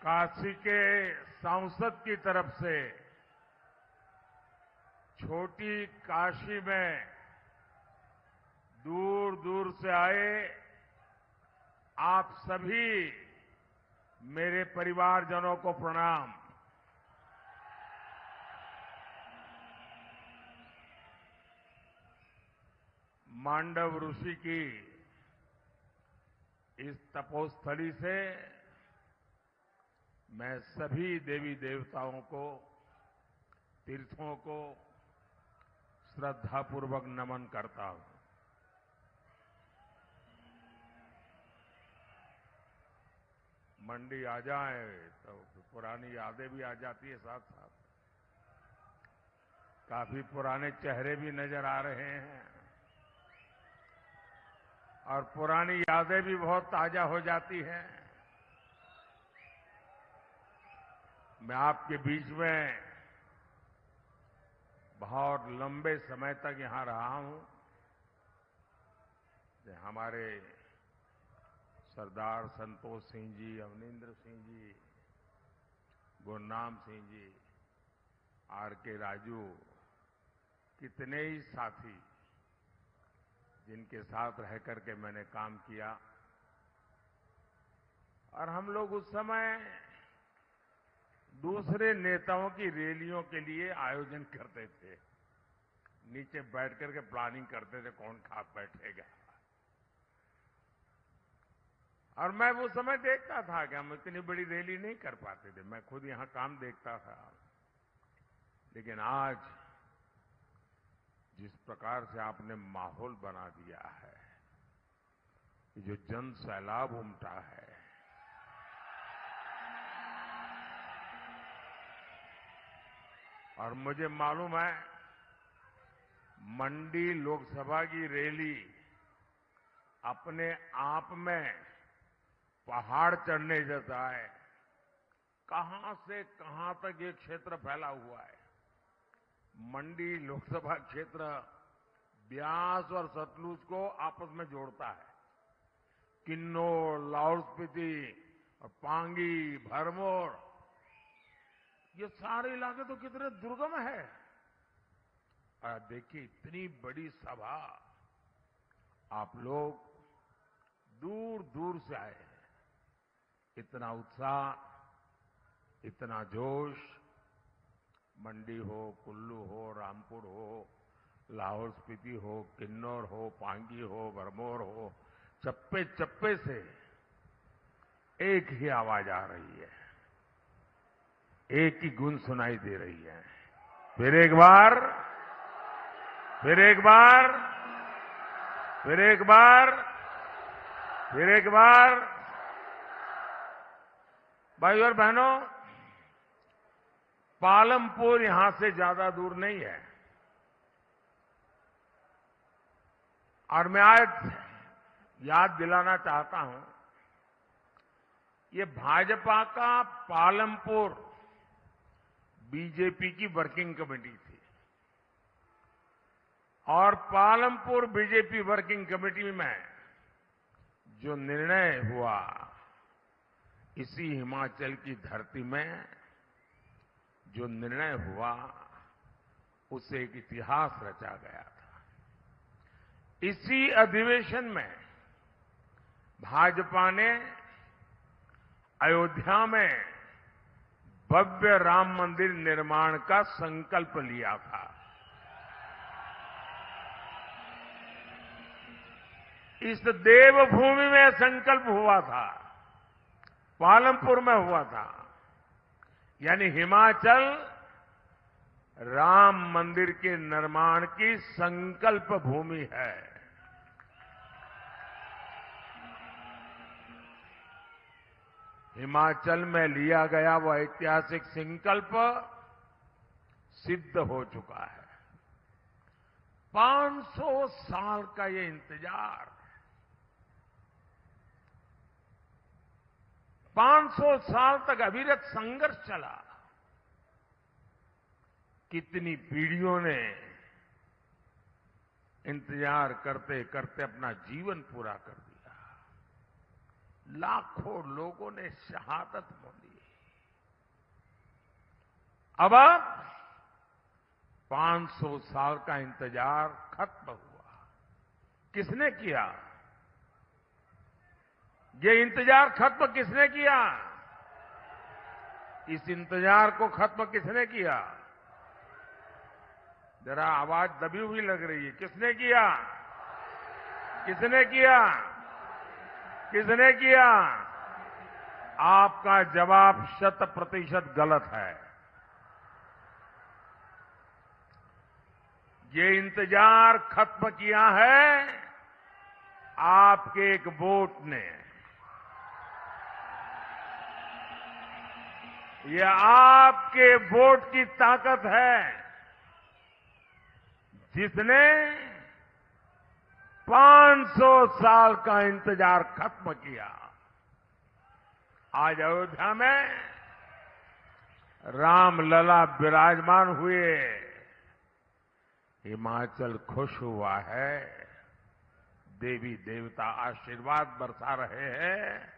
काशी के सांसद की तरफ से छोटी काशी में दूर दूर से आए आप सभी मेरे परिवारजनों को प्रणाम। मांडव ऋषि की इस तपोस्थली से मैं सभी देवी देवताओं को, तीर्थों को श्रद्धापूर्वक नमन करता हूं। मंडी आ जाए तो पुरानी यादें भी आ जाती है साथ साथ। काफी पुराने चेहरे भी नजर आ रहे हैं और पुरानी यादें भी बहुत ताजा हो जाती हैं। मैं आपके बीच में बहुत लंबे समय तक यहां रहा हूं। हमारे सरदार संतोष सिंह जी, अवनिंद्र सिंह जी, गुरनाम सिंह जी, आर.के. राजू, कितने ही साथी जिनके साथ रह करके मैंने काम किया। और हम लोग उस समय दूसरे नेताओं की रैलियों के लिए आयोजन करते थे। नीचे बैठ करके प्लानिंग करते थे कौन खा बैठेगा। और मैं वो समय देखता था कि हम इतनी बड़ी रैली नहीं कर पाते थे। मैं खुद यहां काम देखता था। लेकिन आज जिस प्रकार से आपने माहौल बना दिया है, जो जन सैलाब उमटा है, और मुझे मालूम है मंडी लोकसभा की रैली अपने आप में पहाड़ चढ़ने जैसा है। कहां से कहां तक ये क्षेत्र फैला हुआ है। मंडी लोकसभा क्षेत्र ब्यास और सतलुज को आपस में जोड़ता है। किन्नौर, लाहौल स्पीति और पांगी, भरमौर, ये सारे इलाके तो कितने दुर्गम है। और देखिए इतनी बड़ी सभा, आप लोग दूर दूर से आए हैं। इतना उत्साह, इतना जोश, मंडी हो, कुल्लू हो, रामपुर हो, लाहौल स्पीति हो, किन्नौर हो, पांगी हो, भरमौर हो, चप्पे चप्पे से एक ही आवाज आ रही है, एक ही गुन सुनाई दे रही है। फिर एक बार, फिर एक बार, फिर एक बार, फिर एक बार। भाइयों और बहनों, पालमपुर यहां से ज्यादा दूर नहीं है। और मैं आज याद दिलाना चाहता हूं, ये भाजपा का पालमपुर बीजेपी की वर्किंग कमेटी थी। और पालमपुर बीजेपी वर्किंग कमेटी में जो निर्णय हुआ, इसी हिमाचल की धरती में जो निर्णय हुआ, उससे एक इतिहास रचा गया था। इसी अधिवेशन में भाजपा ने अयोध्या में भव्य राम मंदिर निर्माण का संकल्प लिया था। इस देवभूमि में संकल्प हुआ था, पालमपुर में हुआ था। यानी हिमाचल राम मंदिर के निर्माण की संकल्प भूमि है। हिमाचल में लिया गया वो ऐतिहासिक संकल्प सिद्ध हो चुका है। 500 साल का ये इंतजार, 500 साल तक अविरत संघर्ष चला। कितनी पीढ़ियों ने इंतजार करते करते अपना जीवन पूरा कर दिया। लाखों लोगों ने शहादत मोली। अब 500 साल का इंतजार खत्म हुआ। किसने किया? ये इंतजार खत्म किसने किया? इस इंतजार को खत्म किसने किया? जरा आवाज दबी हुई लग रही है। किसने किया? किसने किया? किसने किया? आपका जवाब 100% गलत है। ये इंतजार खत्म किया है आपके एक वोट ने। ये आपके वोट की ताकत है, जिसने 500 साल का इंतजार खत्म किया। आज अयोध्या में रामलला विराजमान हुए। हिमाचल खुश हुआ है। देवी देवता आशीर्वाद बरसा रहे हैं।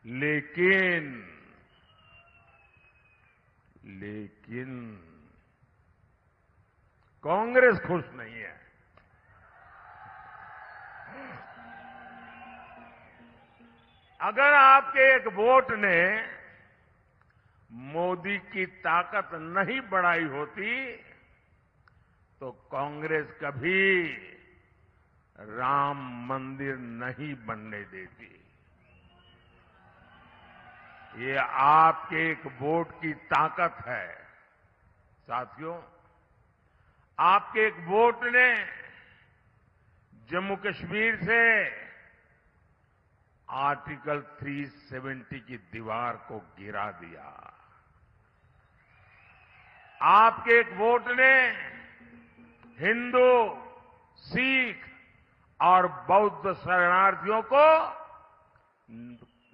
लेकिन कांग्रेस खुश नहीं है। अगर आपके एक वोट ने मोदी की ताकत नहीं बढ़ाई होती तो कांग्रेस कभी राम मंदिर नहीं बनने देती। ये आपके एक वोट की ताकत है। साथियों, आपके एक वोट ने जम्मू कश्मीर से आर्टिकल 370 की दीवार को गिरा दिया। आपके एक वोट ने हिंदू, सिख और बौद्ध शरणार्थियों को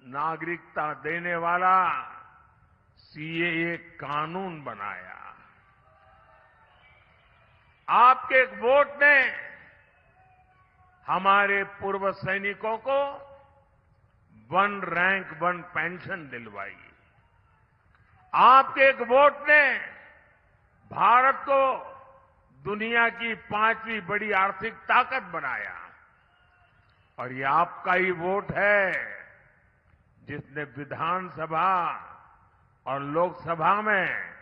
नागरिकता देने वाला सीएए कानून बनाया। आपके एक वोट ने हमारे पूर्व सैनिकों को 1 रैंक 1 पेंशन दिलवाई। आपके एक वोट ने भारत को दुनिया की 5वीं बड़ी आर्थिक ताकत बनाया। और ये आपका ही वोट है जिसने विधानसभा और लोकसभा में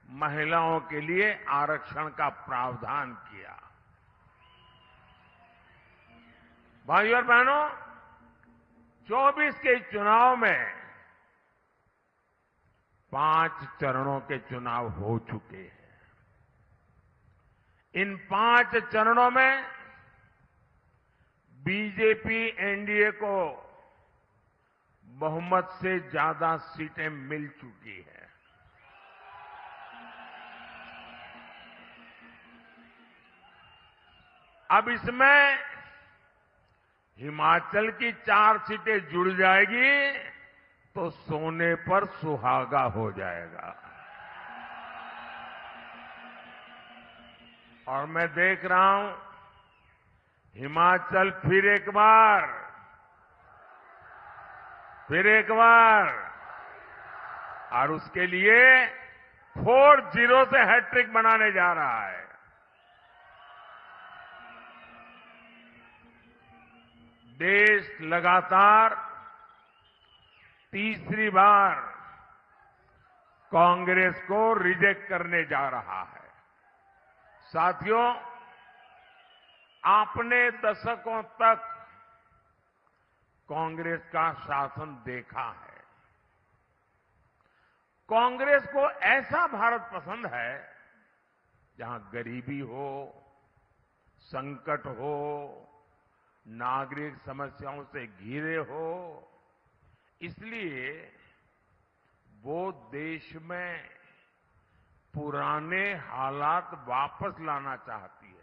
महिलाओं के लिए आरक्षण का प्रावधान किया। भाइयों और बहनों, 24 के चुनाव में 5 चरणों के चुनाव हो चुके हैं। इन 5 चरणों में बीजेपी एनडीए को बहुमत से ज्यादा सीटें मिल चुकी हैं। अब इसमें हिमाचल की 4 सीटें जुड़ जाएगी तो सोने पर सुहागा हो जाएगा। और मैं देख रहा हूं हिमाचल फिर एक बार और उसके लिए 4-0 से हैट्रिक बनाने जा रहा है। देश लगातार तीसरी बार कांग्रेस को रिजेक्ट करने जा रहा है। साथियों, आपने दशकों तक कांग्रेस का शासन देखा है। कांग्रेस को ऐसा भारत पसंद है जहां गरीबी हो, संकट हो, नागरिक समस्याओं से घिरे हो। इसलिए वो देश में पुराने हालात वापस लाना चाहती है।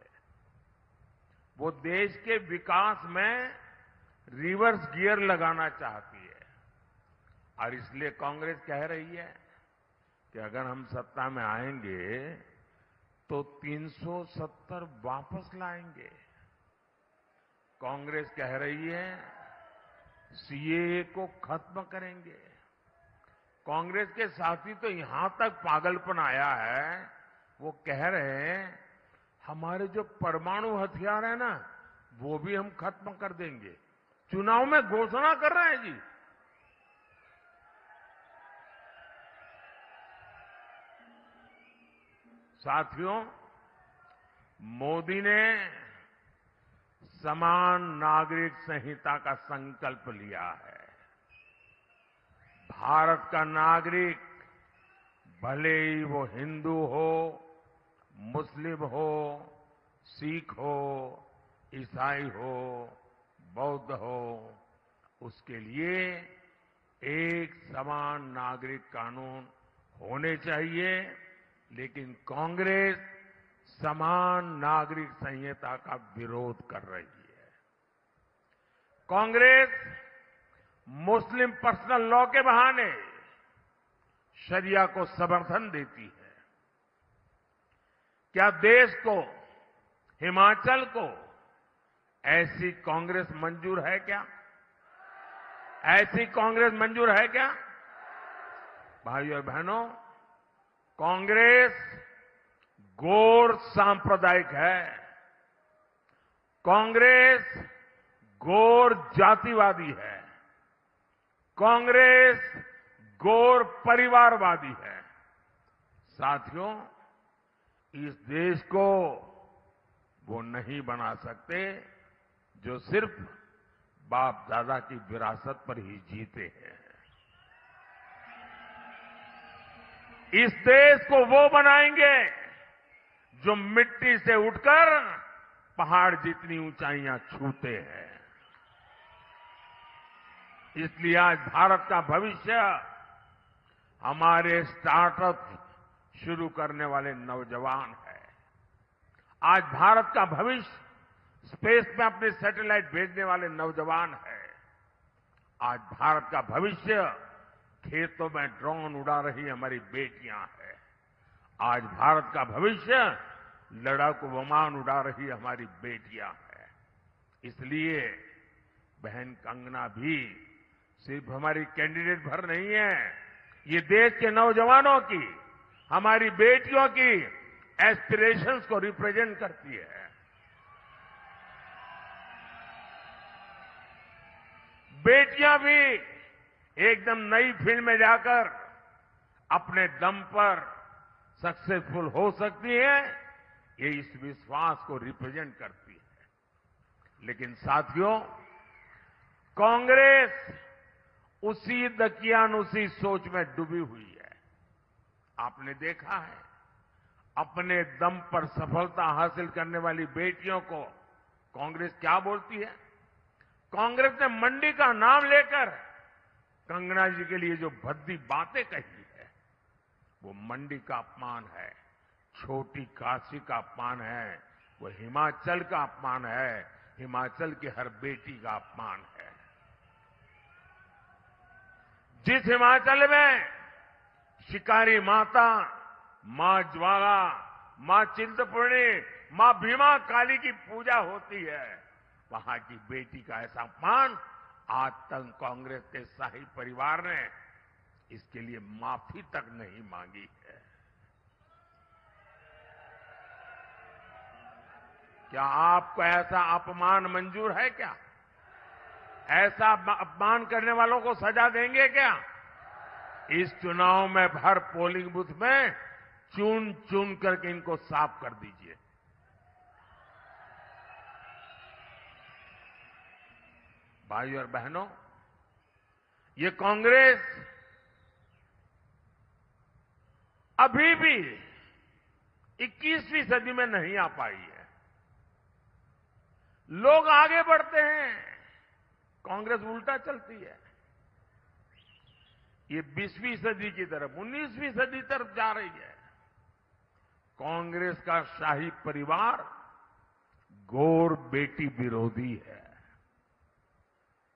वो देश के विकास में रिवर्स गियर लगाना चाहती है। और इसलिए कांग्रेस कह रही है कि अगर हम सत्ता में आएंगे तो 370 वापस लाएंगे। कांग्रेस कह रही है सीएए को खत्म करेंगे। कांग्रेस के साथी तो यहां तक पागलपन आया है, वो कह रहे हैं हमारे जो परमाणु हथियार है ना, वो भी हम खत्म कर देंगे। चुनाव में घोषणा कर रहे हैं जी। साथियों, मोदी ने समान नागरिक संहिता का संकल्प लिया है। भारत का नागरिक, भले ही वो हिंदू हो, मुस्लिम हो, सिख हो, ईसाई हो, बौद्ध हो, उसके लिए एक समान नागरिक कानून होने चाहिए। लेकिन कांग्रेस समान नागरिक संहिता का विरोध कर रही है। कांग्रेस मुस्लिम पर्सनल लॉ के बहाने शरिया को समर्थन देती है। क्या देश को, हिमाचल को ऐसी कांग्रेस मंजूर है क्या? ऐसी कांग्रेस मंजूर है क्या? भाइयों और बहनों, कांग्रेस गौर सांप्रदायिक है। कांग्रेस गौर जातिवादी है। कांग्रेस गौर परिवारवादी है। साथियों, इस देश को वो नहीं बना सकते जो सिर्फ बाप दादा की विरासत पर ही जीते हैं। इस देश को वो बनाएंगे जो मिट्टी से उठकर पहाड़ जितनी ऊंचाइयां छूते हैं। इसलिए आज भारत का भविष्य हमारे स्टार्टअप शुरू करने वाले नौजवान है। आज भारत का भविष्य स्पेस में अपने सैटेलाइट भेजने वाले नौजवान है। आज भारत का भविष्य खेतों में ड्रोन उड़ा रही हमारी बेटियां हैं। आज भारत का भविष्य लड़ाकू विमान उड़ा रही हमारी बेटियां हैं। इसलिए बहन कंगना भी सिर्फ हमारी कैंडिडेट भर नहीं है, ये देश के नौजवानों की, हमारी बेटियों की एस्पिरेशंस को रिप्रेजेंट करती है। बेटियां भी एकदम नई फील्ड में जाकर अपने दम पर सक्सेसफुल हो सकती है, ये इस विश्वास को रिप्रेजेंट करती है। लेकिन साथियों, कांग्रेस उसी दकियानुसी सोच में डूबी हुई है। आपने देखा है, अपने दम पर सफलता हासिल करने वाली बेटियों को कांग्रेस क्या बोलती है? कांग्रेस ने मंडी का नाम लेकर कंगना जी के लिए जो भद्दी बातें कही है, वो मंडी का अपमान है, छोटी काशी का अपमान है, वो हिमाचल का अपमान है, हिमाचल की हर बेटी का अपमान है। जिस हिमाचल में शिकारी माता, मां ज्वाला, मां चिंतपूर्णी, मां भीमा काली की पूजा होती है, वहां की बेटी का ऐसा अपमान आज तक कांग्रेस के शाही परिवार ने इसके लिए माफी तक नहीं मांगी है। क्या आपको ऐसा अपमान मंजूर है क्या? ऐसा अपमान करने वालों को सजा देंगे क्या? इस चुनाव में हर पोलिंग बूथ में चुन चुन करके इनको साफ कर दीजिए। भाइयों और बहनों, ये कांग्रेस अभी भी 21वीं सदी में नहीं आ पाई है। लोग आगे बढ़ते हैं, कांग्रेस उल्टा चलती है। ये 20वीं सदी की तरफ, 19वीं सदी तरफ जा रही है। कांग्रेस का शाही परिवार गौर बेटी विरोधी है।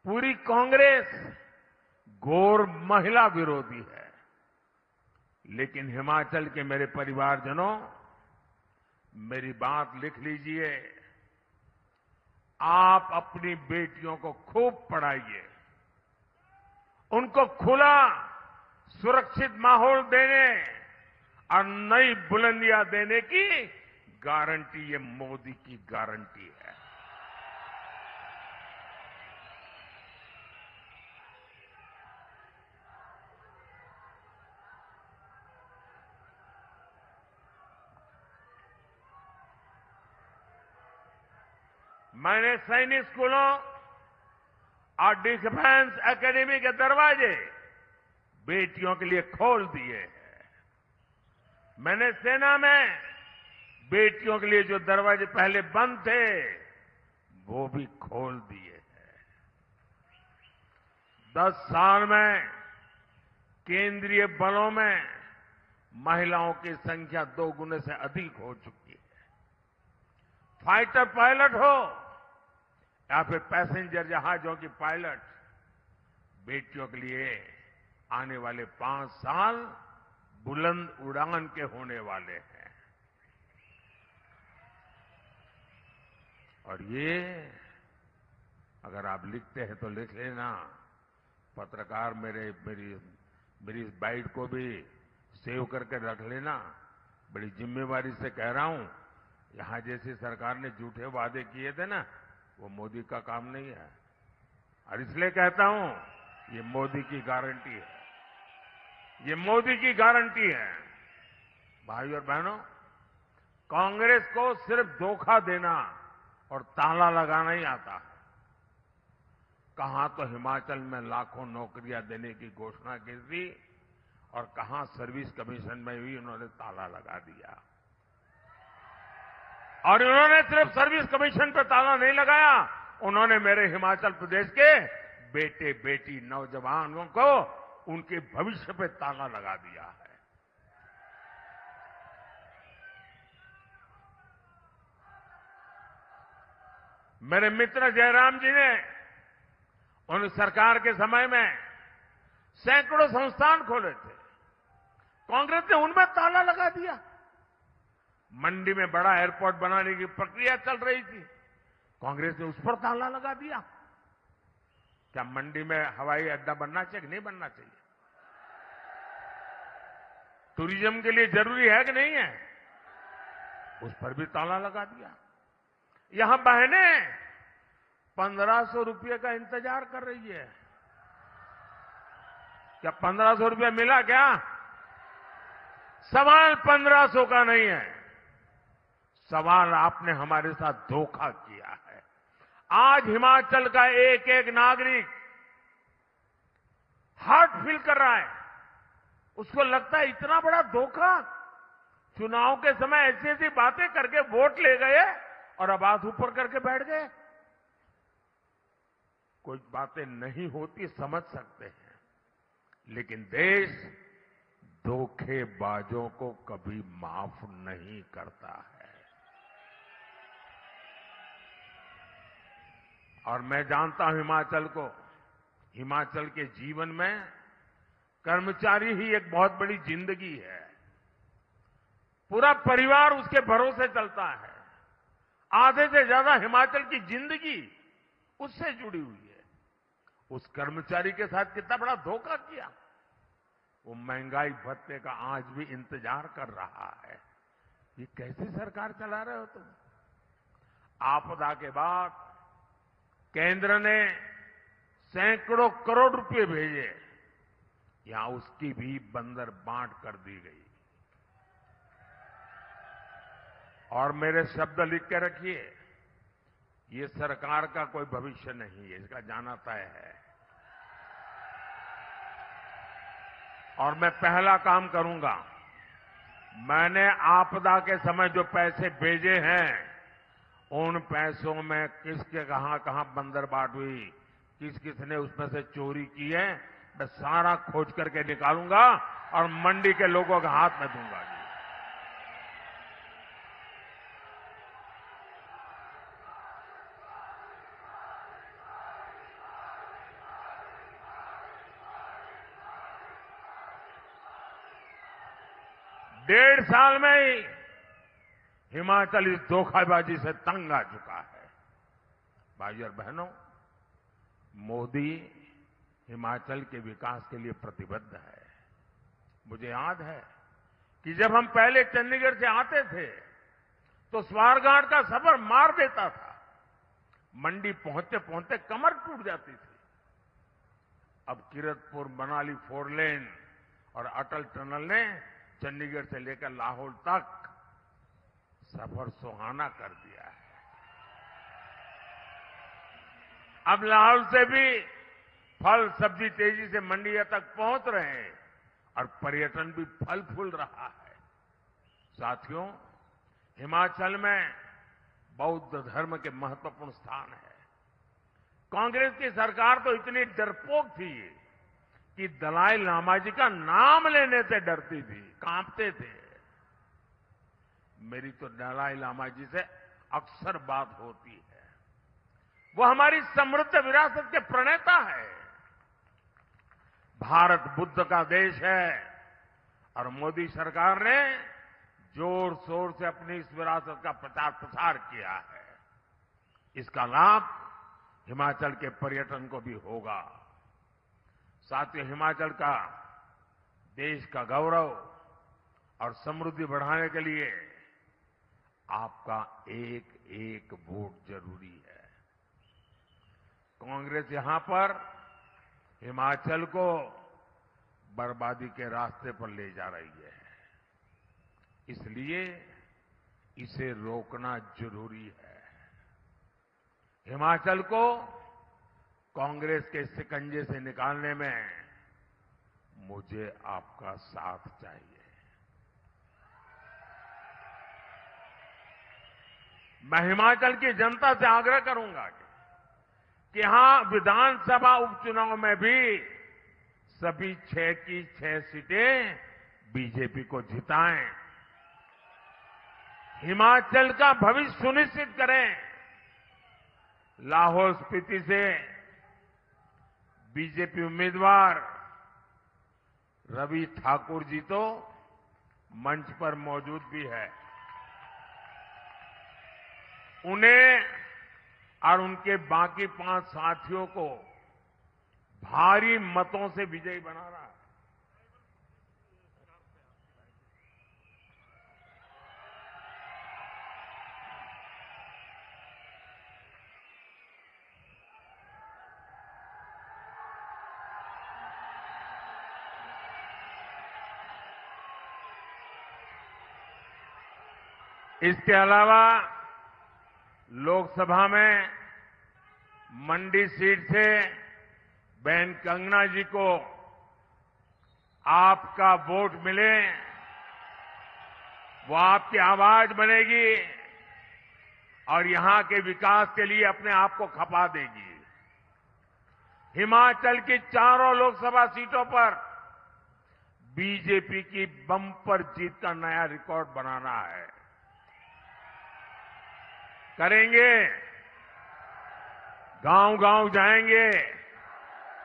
पूरी कांग्रेस गौर महिला विरोधी है। लेकिन हिमाचल के मेरे परिवारजनों, मेरी बात लिख लीजिए। आप अपनी बेटियों को खूब पढ़ाइए, उनको खुला सुरक्षित माहौल देने और नई बुलंदियां देने की गारंटी ये मोदी की गारंटी है। मैंने सैनिक स्कूलों और डिफेंस एकेडमी के दरवाजे बेटियों के लिए खोल दिए हैं। मैंने सेना में बेटियों के लिए जो दरवाजे पहले बंद थे वो भी खोल दिए हैं। 10 साल में केंद्रीय बलों में महिलाओं की संख्या 2 गुने से अधिक हो चुकी है। फाइटर पायलट हो या फिर पैसेंजर जहाजों की पायलट, बेटियों के लिए आने वाले 5 साल बुलंद उड़ान के होने वाले हैं। और ये अगर आप लिखते हैं तो लिख लेना, पत्रकार मेरी इस बाइट को भी सेव करके रख लेना। बड़ी जिम्मेवारी से कह रहा हूं, यहां जैसी सरकार ने झूठे वादे किए थे ना, वो मोदी का काम नहीं है। और इसलिए कहता हूं, ये मोदी की गारंटी है, ये मोदी की गारंटी है। भाई और बहनों, कांग्रेस को सिर्फ धोखा देना और ताला लगाना ही आता है। कहां तो हिमाचल में लाखों नौकरियां देने की घोषणा की थी और कहां सर्विस कमीशन में भी उन्होंने ताला लगा दिया। और उन्होंने सिर्फ सर्विस कमीशन पर ताला नहीं लगाया, उन्होंने मेरे हिमाचल प्रदेश के बेटे बेटी नौजवानों को उनके भविष्य पे ताला लगा दिया है। मेरे मित्र जयराम जी ने उन सरकार के समय में सैकड़ों संस्थान खोले थे, कांग्रेस ने उनमें ताला लगा दिया। मंडी में बड़ा एयरपोर्ट बनाने की प्रक्रिया चल रही थी, कांग्रेस ने उस पर ताला लगा दिया। क्या मंडी में हवाई अड्डा बनना चाहिए कि नहीं बनना चाहिए? टूरिज्म के लिए जरूरी है कि नहीं है? उस पर भी ताला लगा दिया। यहां बहनें 1500 रुपये का इंतजार कर रही है। क्या 1500 रुपया मिला क्या? सवाल 1500 का नहीं है, सवाल आपने हमारे साथ धोखा किया है। आज हिमाचल का एक एक नागरिक हार्ट फील कर रहा है, उसको लगता है इतना बड़ा धोखा। चुनाव के समय ऐसी ऐसी बातें करके वोट ले गए और अब हाथ ऊपर करके बैठ गए। कोई बातें नहीं होती, समझ सकते हैं, लेकिन देश धोखेबाजों को कभी माफ नहीं करता है। और मैं जानता हूं हिमाचल को, हिमाचल के जीवन में कर्मचारी ही एक बहुत बड़ी जिंदगी है। पूरा परिवार उसके भरोसे चलता है। आधे से ज्यादा हिमाचल की जिंदगी उससे जुड़ी हुई है। उस कर्मचारी के साथ कितना बड़ा धोखा किया। वो महंगाई भत्ते का आज भी इंतजार कर रहा है। ये कैसी सरकार चला रहे हो तुम? आपदा के बाद केंद्र ने सैकड़ों करोड़ रुपए भेजे, यहां उसकी भी बंदर बांट कर दी गई। और मेरे शब्द लिख के रखिए, ये सरकार का कोई भविष्य नहीं है, इसका जाना तय है। और मैं पहला काम करूंगा, मैंने आपदा के समय जो पैसे भेजे हैं, उन पैसों में किसके कहां कहां बंदरबाट हुई, किस किसने उसमें से चोरी की है, मैं सारा खोज करके निकालूंगा और मंडी के लोगों के हाथ में दूंगा। 1.5 साल में ही हिमाचल इस धोखाबाजी से तंग आ चुका है। भाई और बहनों, मोदी हिमाचल के विकास के लिए प्रतिबद्ध है। मुझे याद है कि जब हम पहले चंडीगढ़ से आते थे तो स्वारघाट का सफर मार देता था। मंडी पहुंचते पहुंचते कमर टूट जाती थी। अब किरतपुर मनाली 4 लेन और अटल टनल ने चंडीगढ़ से लेकर लाहौल तक सफर सुहाना कर दिया है। अब लाहौल से भी फल सब्जी तेजी से मंडिया तक पहुंच रहे हैं और पर्यटन भी फल फूल रहा है। साथियों, हिमाचल में बौद्ध धर्म के महत्वपूर्ण स्थान है। कांग्रेस की सरकार तो इतनी डरपोक थी कि दलाई लामा जी का नाम लेने से डरती थी, कांपते थे। मेरी तो दलाई लामा जी से अक्सर बात होती है। वो हमारी समृद्ध विरासत के प्रणेता है। भारत बुद्ध का देश है और मोदी सरकार ने जोर शोर से अपनी इस विरासत का प्रचार प्रसार किया है। इसका लाभ हिमाचल के पर्यटन को भी होगा। साथियों, हिमाचल का देश का गौरव और समृद्धि बढ़ाने के लिए आपका एक एक वोट जरूरी है। कांग्रेस यहां पर हिमाचल को बर्बादी के रास्ते पर ले जा रही है, इसलिए इसे रोकना जरूरी है। हिमाचल को कांग्रेस के शिकंजे से निकालने में मुझे आपका साथ चाहिए। मैं हिमाचल की जनता से आग्रह करूंगा कि यहां विधानसभा उपचुनाव में भी सभी 6 की 6 सीटें बीजेपी को जिताएं। हिमाचल का भविष्य सुनिश्चित करें। लाहौल स्पीति से बीजेपी उम्मीदवार रवि ठाकुर जी तो मंच पर मौजूद भी है। उन्हें और उनके बाकी 5 साथियों को भारी मतों से विजयी बनाना है। इसके अलावा लोकसभा में मंडी सीट से बहन कंगना जी को आपका वोट मिले, वो आपकी आवाज बनेगी और यहां के विकास के लिए अपने आप को खपा देगी। हिमाचल की चारों लोकसभा सीटों पर बीजेपी की बम्पर जीत का नया रिकॉर्ड बनाना है। करेंगे, गांव-गांव जाएंगे,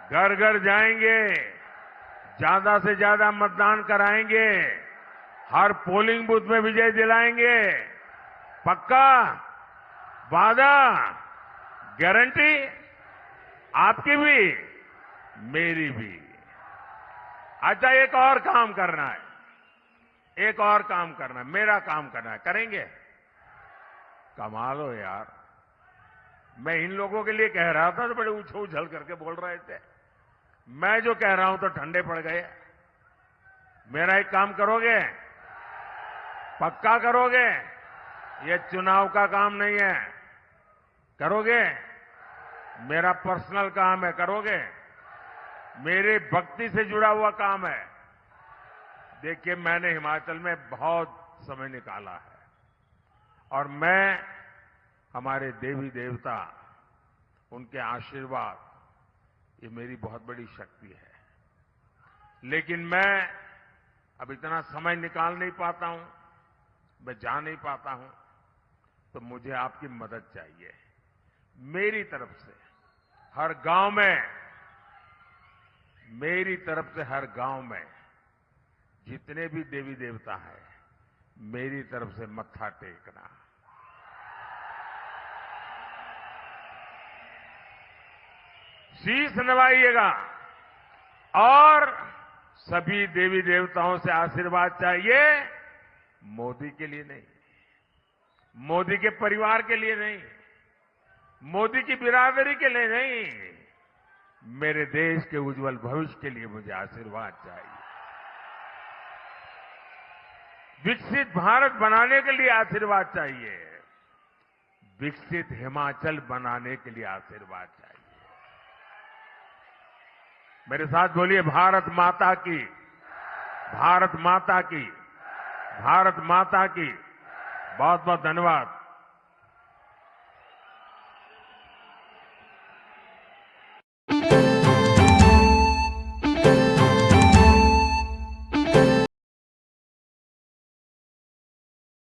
घर-घर जाएंगे, ज्यादा से ज्यादा मतदान कराएंगे, हर पोलिंग बूथ में विजय दिलाएंगे। पक्का? वादा? गारंटी? आपकी भी, मेरी भी। अच्छा, एक और काम करना है, एक और काम करना है, मेरा काम करना है। करेंगे? कमाल हो यार, मैं इन लोगों के लिए कह रहा था तो बड़े उछल करके बोल रहे थे। मैं जो कह रहा हूं तो ठंडे पड़ गए। मेरा एक काम करोगे? पक्का करोगे? ये चुनाव का काम नहीं है। करोगे? मेरा पर्सनल काम है। करोगे? मेरे भक्ति से जुड़ा हुआ काम है। देखिए, मैंने हिमाचल में बहुत समय निकाला है और मैं, हमारे देवी देवता, उनके आशीर्वाद, ये मेरी बहुत बड़ी शक्ति है। लेकिन मैं अब इतना समय निकाल नहीं पाता हूं, मैं जा नहीं पाता हूं, तो मुझे आपकी मदद चाहिए। मेरी तरफ से हर गांव में, मेरी तरफ से हर गांव में जितने भी देवी देवता हैं, मेरी तरफ से मत्था टेकना। शीश नवाइएगा और सभी देवी देवताओं से आशीर्वाद चाहिए, मोदी के लिए नहीं, मोदी के परिवार के लिए नहीं, मोदी की बिरादरी के लिए नहीं, मेरे देश के उज्जवल भविष्य के लिए मुझे आशीर्वाद चाहिए। विकसित भारत बनाने के लिए आशीर्वाद चाहिए, विकसित हिमाचल बनाने के लिए आशीर्वाद चाहिए। मेरे साथ बोलिए, भारत माता की, भारत माता की, भारत माता की। बहुत बहुत धन्यवाद।